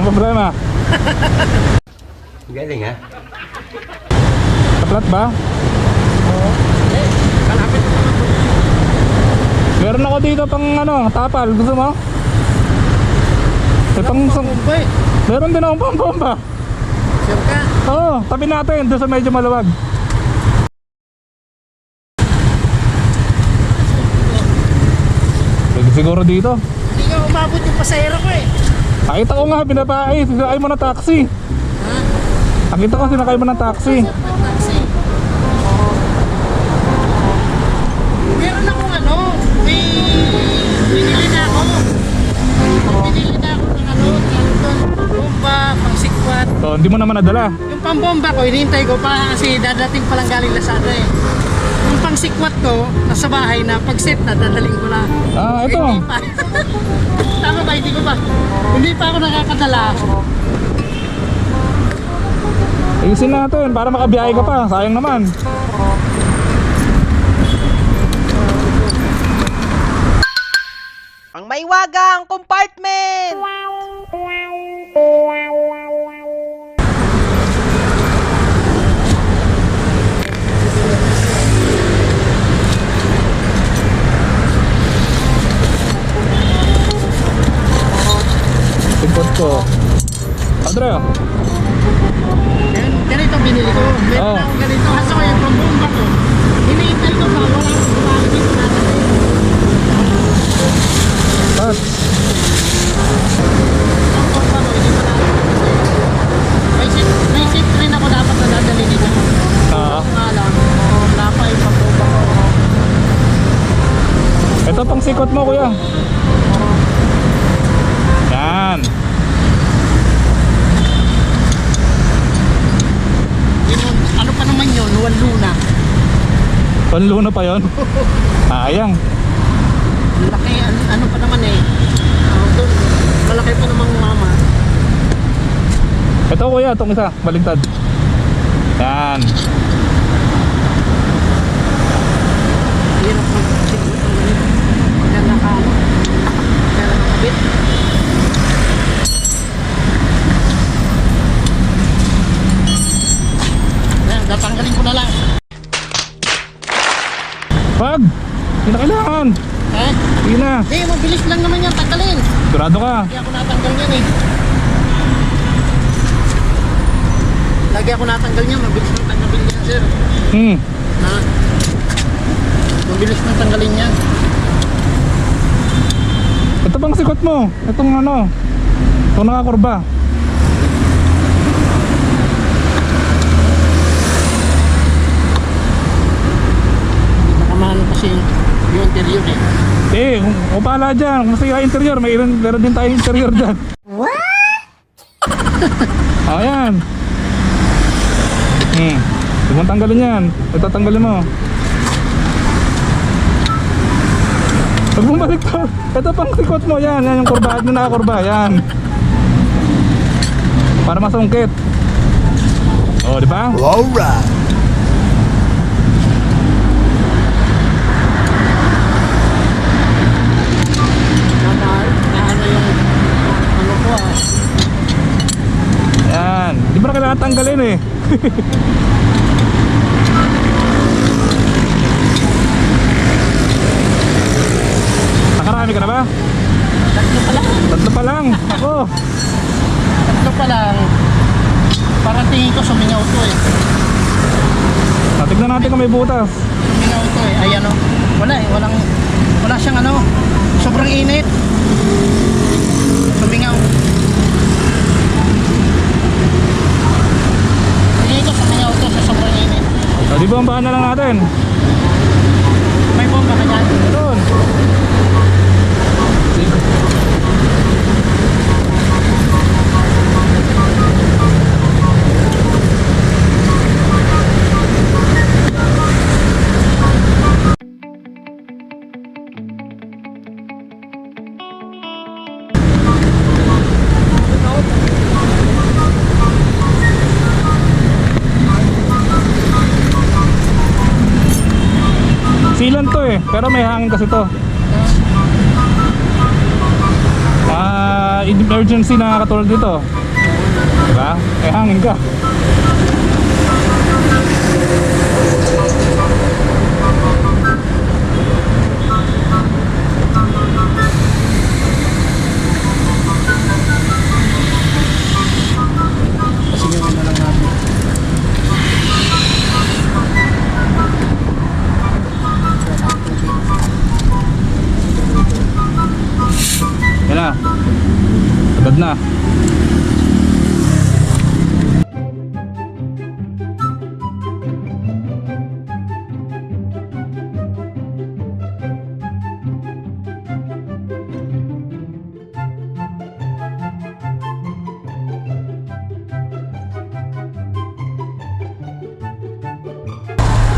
walang problema. Galing ha? Kaplat ba? Oo. Malapit na naman. Meron ako dito pang ano, tapal. Gusto mo? Eh, pang... Boy, Meron din akong pang-bomba. sure ka? Oo, tabi natin. Doon sa medyo maluwag. Pwede siguro dito. Hindi nga umabot yung pasahero ko eh. Nakita ko nga, sinakay mo ng taxi. Ha? Nakita ko, sinakay mo ng taxi. Taxi. Meron akong ano, may binili na ako. Binili na ako ng ano, bomba, pangsikwat. So, hindi mo naman nadala. Yung pambomba ko, hinihintay ko pa kasi dadating pa lang galing Lazada eh. Yung pangsikwat ko, nasa bahay na, pag set na, dadaling ko na. Ah, ito. Hindi pa. Tama ba? Hindi ko pa. Hindi pa ako nakakadala. Ayusin natin para makabiyahe ka pa. Sayang naman. Ang maiwagang compartment! Tingkot ko. Andre, Ganito binili ko. Meron Oh. akong ganito. Kaso ko yung pambomba ko. Hinihintay ko pa. Wala akong kumakain dito natin. Pat. Ang pambomba ko, hindi pa natin. May seat rin ako dapat na dadali dito. Ah, Nga lang. Wala pa yung pambomba ko. ito pang sikot mo, kuya. Yan. Yun, ano pa naman yun? Luna. Panluno pa yon. Sayang. Laki, ano pa naman eh. Doon, malaki pa namang mama. Ito, kuya, itong isa. Baligtad. Yan. Hirap mag-sit mo itong ganito. Kaya nakano. Kaya nakakabit. Ayan, tatanggalin ko na lang. Pag! Hindi na kailangan. Eh? Sige na. Hindi, mabilis lang naman yan. Tanggalin. Sigurado ka. Lagi ako natanggal yan eh. Lagi ako natanggal yan. Mabilis lang tanggalin yan, sir. Ha? Mabilis lang tanggalin yan. Ito pang sikot mo. Itong ano. Itong nakakurba. Nakamahal kasi yung interior eh. Eh, kung pala dyan. Kung masaya interior, meron din tayo interior dyan. What? Ayan. Huwag mong tanggalin yan. Ito tanggalin mo. Huwag mong balik to. Ito pang sikot mo. Yan yung kurba. Yung nakakurba. Yan. Para masungkit. Oh, di ba? Alright! Ano yung ano ko ah. Yan. Di ba na kailangan tanggalin eh. Nakarami ka na ba? Tatlo pa lang. Tatlo pa lang. Ako. Tatlo pa lang. Parang tingin ko sumingaw to eh. Tignan natin kung may butas. Sumingaw to eh. Ay ano. Wala eh. Wala siyang ano. Sobrang init. Sumingaw. Tingin ko sumingaw to sa sobrang init. O, di bombahan na lang natin. May bomba ka dyan. Doon. Sealant to eh, pero may hangin kasi to. emergency na katulad dito. Diba? Eh hangin ka. Sige, na lang natin. Yan na. Agad na.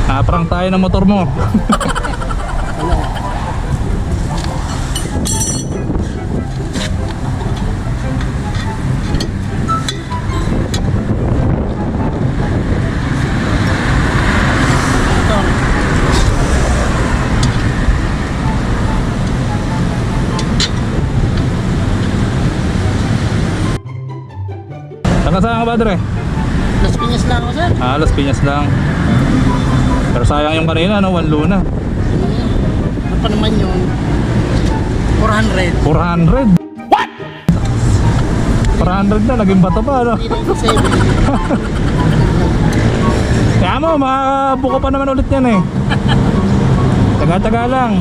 Naprang tayo ng motor mo. Saan ka saan ka, Padre? Las Piñas lang ako, sir. Las Piñas lang. Pero sayang yung kanina, no? 1 luna. Ano pa naman yun? 400. 400. What? 400 na, naging bato pa, no? 397. Kaya mo, makabuko pa naman ulit yan eh. Taga-taga lang.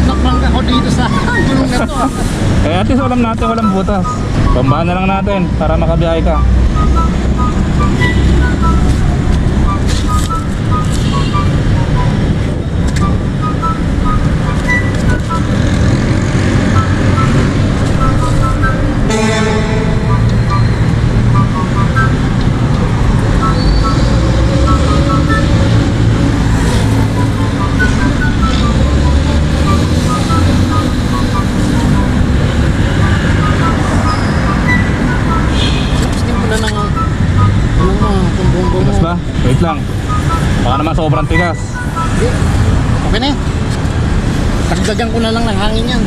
Naprangka ako dito sa gulong na to. Eh at least alam natin walang butas. Pambahan na lang natin para makabiyahe ka. Tigas ba? Wait lang. Baka naman sobrang tigas. Okay na eh. Tagdagan ko na lang ng hangin yan.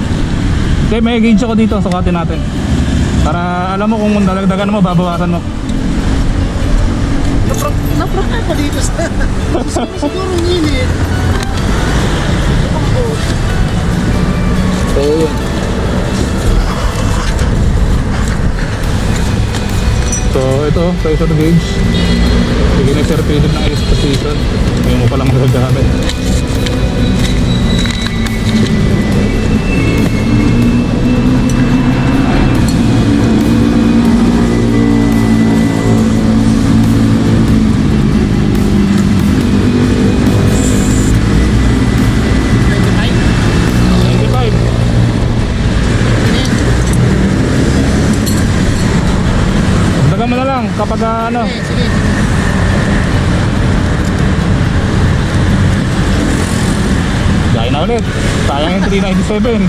Okay, may gauge ako dito. Sukatin natin. Para alam mo kung dalagdagan mo, babawasan mo. Naprangka pa dito sa... Siguro nginit. So yun. So ito, pressure gauge. Sige na certified ng ice position. Ngayon mo palang magagamit. Mo na lang kapag ano. Sige. Gaya na ulit. Sayang yung 397.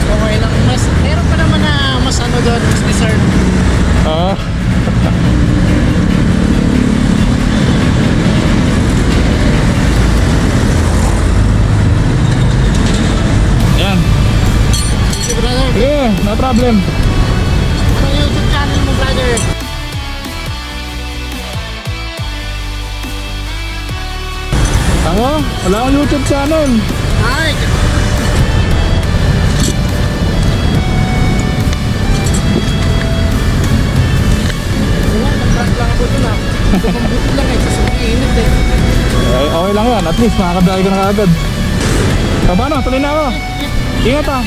Okay lang. Meron pa naman na mas ano doon, mas deserve. Oo. Yan. Sige, brother. Yeah, no problem. Ang YouTube channel mo, brother. Ako? Wala akong YouTube channel. Ay! Wala, nag-vlog lang ako dun ah. Kumambuti lang eh, sa sumiinit eh. Okay lang yan. At least makakabiyahe ka na kaagad. So paano? Tuloy na ako. Ingat ah.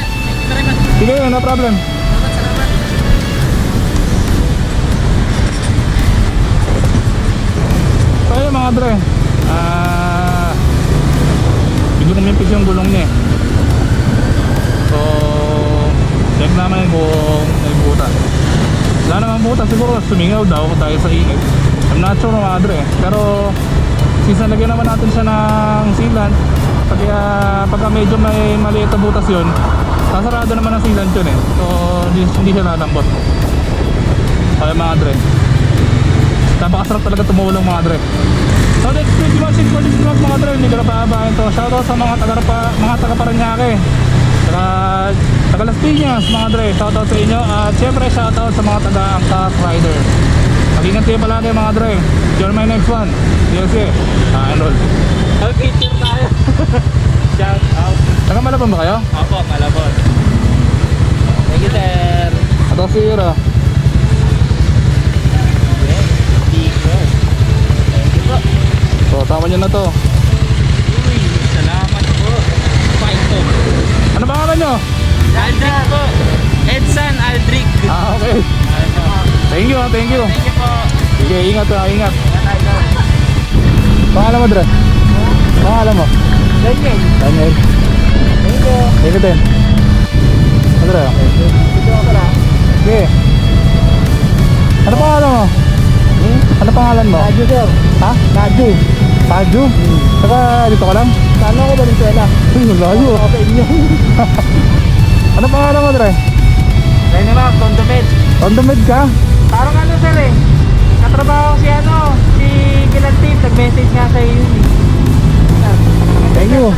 Tara ba? Sige, no problem. Salamat. So ayun mga dre. Hindi ko namipis yung gulong niya eh. So check naman kung may butas. Wala naman butas, siguro sumingaw daw dahil sa init. I'm not sure mga dre. Pero since nalagyan naman natin siya ng sealant, kaya pagka medyo may maliit na butas yun, sasarado naman ang sealant yun eh. So hindi siya lalambot. Kaya mga dre, napakasarap talaga tumulong mga dre. So next week yung for this vlog mga dre, hindi ko na paabahin to. Shoutout sa mga taga Paranaque, taga Las Piñas mga dre, shoutout sa inyo. At syempre shoutout sa mga taga Angkas Rider. Mag-ingat kayo palagi mga dre. You're my next one. DLC, enroll. Picture tayo. Shout out. Taga Malabon ba kayo? Opo, Malabon. Thank you, sir. Ato si Ira. Sticker. Thank you po. So tama nyo na to. Uy, salamat po. Paito. Ano pangalan nyo? Aldric po. Edson Aldric. Okay. Thank you, thank you. Thank you po. Sige, ingat ha, ingat. Idol. Pangalan mo, Dre? Pangalan mo? Daniel. Daniel. Thank you. Thank you din. Ano, Dre? Dito ako pala. Sige. Ano pangalan mo? Ano pangalan mo? Radyo, sir. Ha? Radyo. Paju? Saka dito ka lang? Saan ako Valenzuela? Uy, layo. Ako sa inyo. Ano pangalan mo, Dre? Dahil naman, Condomed. On the med ka? Parang ano, sir eh. Katrabaho si si Kilantin. Nag-message nga sa iyo. Thank you.